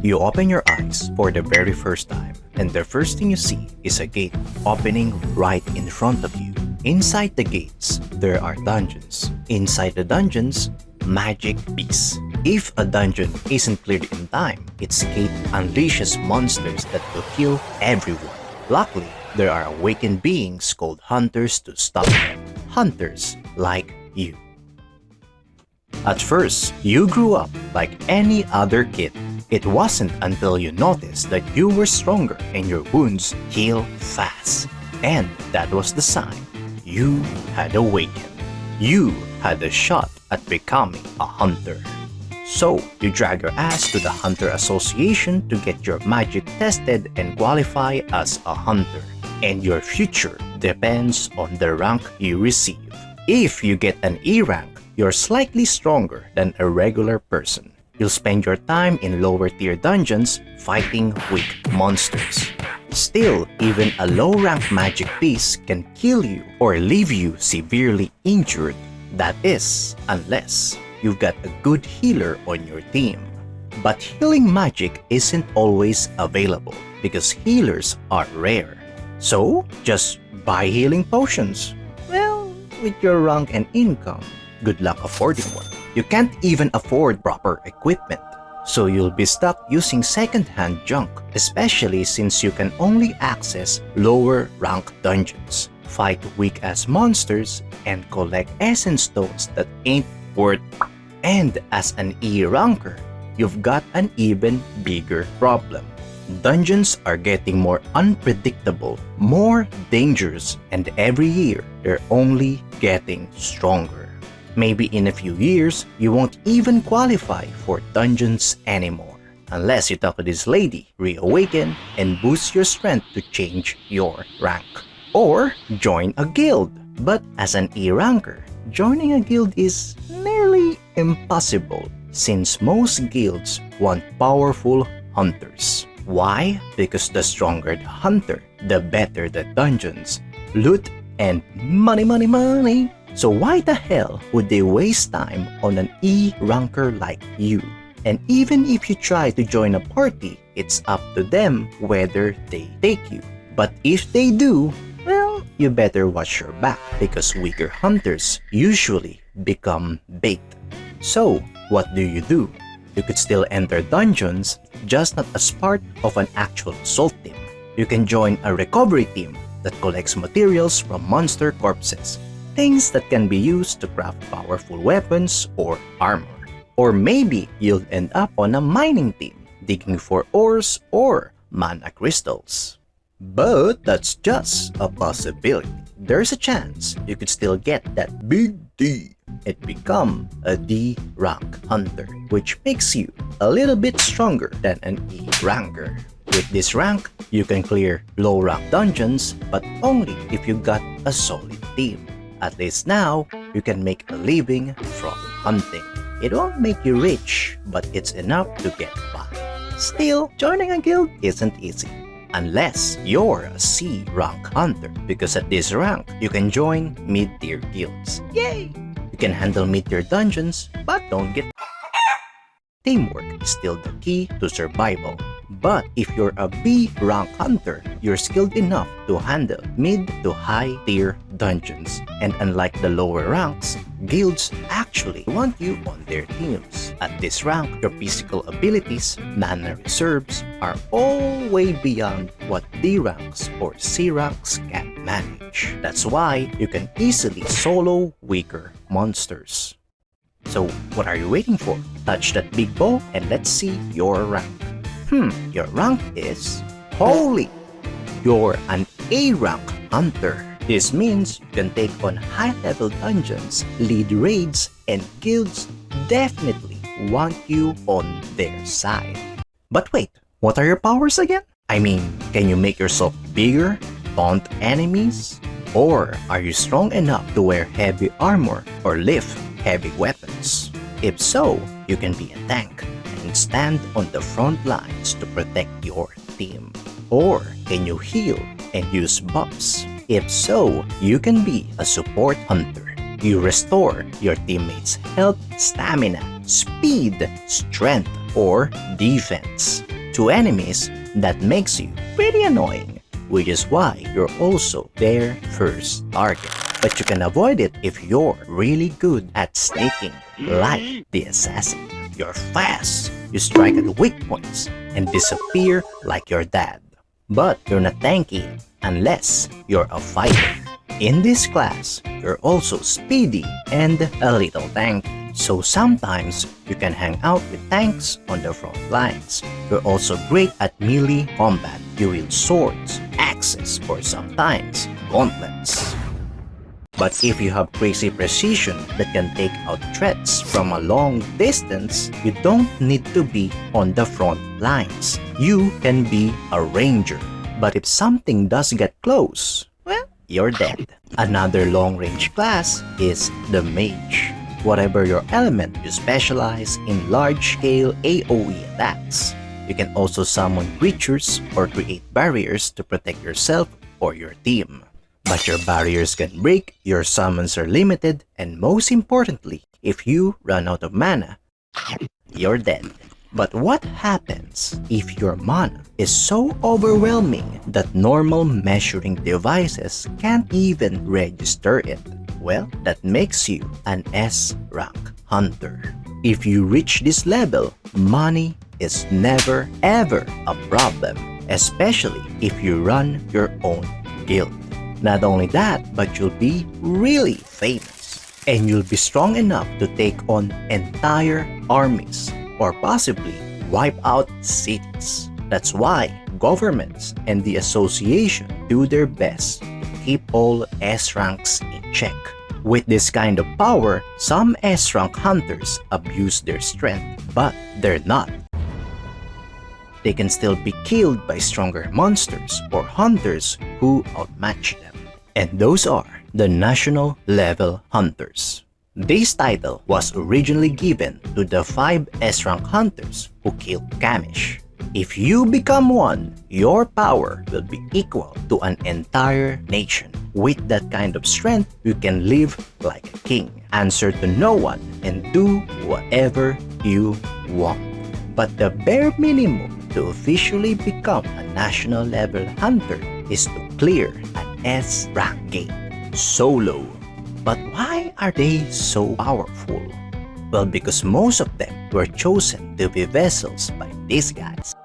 You open your eyes for the very first time, and the first thing you see is a gate opening right in front of you. Inside the gates, there are dungeons. Inside the dungeons, magic beasts. If a dungeon isn't cleared in time, its gate unleashes monsters that will kill everyone. Luckily, there are awakened beings called hunters to stop them. Hunters like you. At first, you grew up like any other kid. It wasn't until you noticed that you were stronger and your wounds heal fast. And that was the sign you had awakened. You had a shot at becoming a hunter. So, you drag your ass to the Hunter Association to get your magic tested and qualify as a hunter. And your future depends on the rank you receive. If you get an E rank, you're slightly stronger than a regular person. You'll spend your time in lower tier dungeons fighting weak monsters. Still, even a low-rank magic beast can kill you or leave you severely injured. That is, unless you've got a good healer on your team. But healing magic isn't always available because healers are rare. So, just buy healing potions. Well, with your rank and income, good luck affording one. You can't even afford proper equipment, so you'll be stuck using second-hand junk, especially since you can only access lower-rank dungeons, fight weak-ass monsters, and collect essence stones that ain't worth. And as an E-ranker, you've got an even bigger problem. Dungeons are getting more unpredictable, more dangerous, and every year they're only getting stronger. Maybe in a few years, you won't even qualify for dungeons anymore. Unless you talk to this lady, reawaken, and boost your strength to change your rank. Or join a guild. But as an E-ranker, joining a guild is nearly impossible since most guilds want powerful hunters. Why? Because the stronger the hunter, the better the dungeons, loot, and money. So why the hell would they waste time on an E-ranker like you? And even if you try to join a party, it's up to them whether they take you. But if they do, well, you better watch your back because weaker hunters usually become bait. So, what do? You could still enter dungeons, just not as part of an actual assault team. You can join a recovery team that collects materials from monster corpses. Things that can be used to craft powerful weapons or armor. Or maybe you'll end up on a mining team, digging for ores or mana crystals. But that's just a possibility. There's a chance you could still get that big D and become a D rank hunter, which makes you a little bit stronger than an E ranker. With this rank, you can clear low rank dungeons, but only if you got a solid team. At least now, you can make a living from hunting. It won't make you rich, but it's enough to get by. Still, joining a guild isn't easy. Unless you're a C rank hunter, because at this rank, you can join mid-tier guilds. Yay! You can handle mid-tier dungeons, but don't get... Teamwork is still the key to survival. But if you're a B rank hunter, you're skilled enough to handle mid to high tier dungeons. And unlike the lower ranks, guilds actually want you on their teams. At this rank, your physical abilities, mana reserves, are all way beyond what D ranks or C ranks can manage. That's why you can easily solo weaker monsters. So what are you waiting for? Touch that big ball and let's see your rank. Your rank is Holy! You're an A rank hunter. This means you can take on high-level dungeons, lead raids, and guilds definitely want you on their side. But wait, what are your powers again? I mean, can you make yourself bigger, taunt enemies? Or are you strong enough to wear heavy armor or lift heavy weapons? If so, you can be a tank and stand on the front lines to protect your team. Or can you heal and use buffs? If so, you can be a support hunter. You restore your teammates' health, stamina, speed, strength, or defense. two enemies that makes you pretty annoying, which is why you're also their first target. But you can avoid it if you're really good at sneaking, like the assassin. You're fast, you strike at weak points, and disappear like your dad. But you're not tanky unless you're a fighter. In this class, you're also speedy and a little tanky. So sometimes you can hang out with tanks on the front lines. You're also great at melee combat. You wield swords, axes, or sometimes gauntlets. But if you have crazy precision that can take out threats from a long distance, you don't need to be on the front lines. You can be a ranger. But if something does get close, well, you're dead. Another long-range class is the mage. Whatever your element, you specialize in large-scale AoE attacks. You can also summon creatures or create barriers to protect yourself or your team. But your barriers can break, your summons are limited, and most importantly, if you run out of mana, you're dead. But what happens if your mana is so overwhelming that normal measuring devices can't even register it? Well, that makes you an S-rank hunter. If you reach this level, money is never ever a problem, especially if you run your own guild. Not only that, but you'll be really famous. And you'll be strong enough to take on entire armies or possibly wipe out cities. That's why governments and the association do their best to keep all S-ranks in check. With this kind of power, some S-rank hunters abuse their strength, but they're not. They can still be killed by stronger monsters or hunters who outmatch them. And those are the national level hunters. This title was originally given to the 5 S-rank hunters who killed Kamish. If you become one, your power will be equal to an entire nation. With that kind of strength, you can live like a king, answer to no one, and do whatever you want. But the bare minimum to officially become a national level hunter is to clear an S-rank gate solo. But why are they so powerful? Well, because most of them were chosen to be vessels by these guys.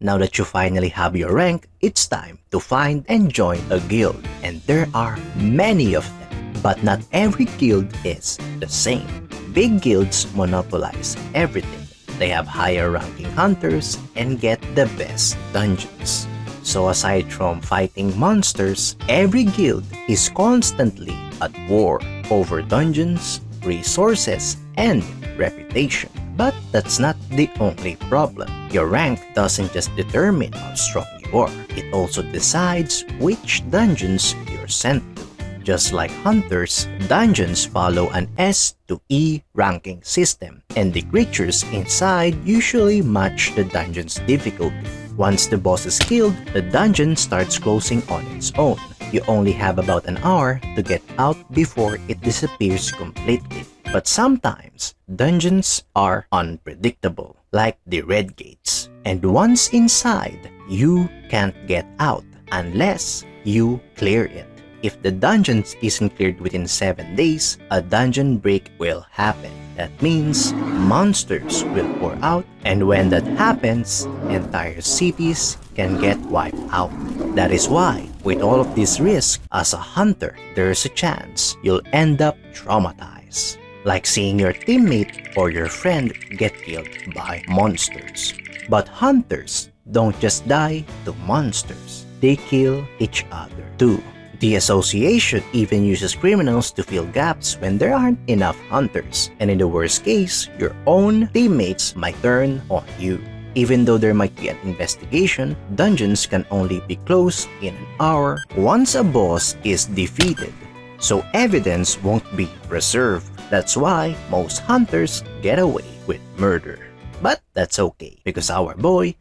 Now that you finally have your rank, it's time to find and join a guild. And there are many of them, but not every guild is the same. Big guilds monopolize everything. They have higher ranking hunters and get the best dungeons. So aside from fighting monsters, every guild is constantly at war over dungeons, resources, and reputation. But that's not the only problem. Your rank doesn't just determine how strong you are. It also decides which dungeons you're sent to. Just like hunters, dungeons follow an S to E ranking system, and the creatures inside usually match the dungeon's difficulty. Once the boss is killed, the dungeon starts closing on its own. You only have about an hour to get out before it disappears completely. But sometimes, dungeons are unpredictable, like the Red Gates. And once inside, you can't get out unless you clear it. If the dungeon isn't cleared within 7 days, a dungeon break will happen. That means monsters will pour out, and when that happens, entire cities can get wiped out. That is why, with all of this risk, as a hunter, there's a chance you'll end up traumatized. Like seeing your teammate or your friend get killed by monsters. But hunters don't just die to monsters, they kill each other too. The association even uses criminals to fill gaps when there aren't enough hunters, and in the worst case, your own teammates might turn on you. Even though there might be an investigation, dungeons can only be closed in an hour once a boss is defeated, so evidence won't be preserved. That's why most hunters get away with murder. But that's okay, because our boy,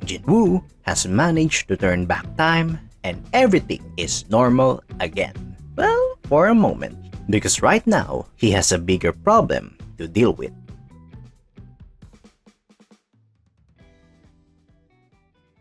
Jinwoo, has managed to turn back time and everything is normal again. Well, for a moment, because right now, he has a bigger problem to deal with.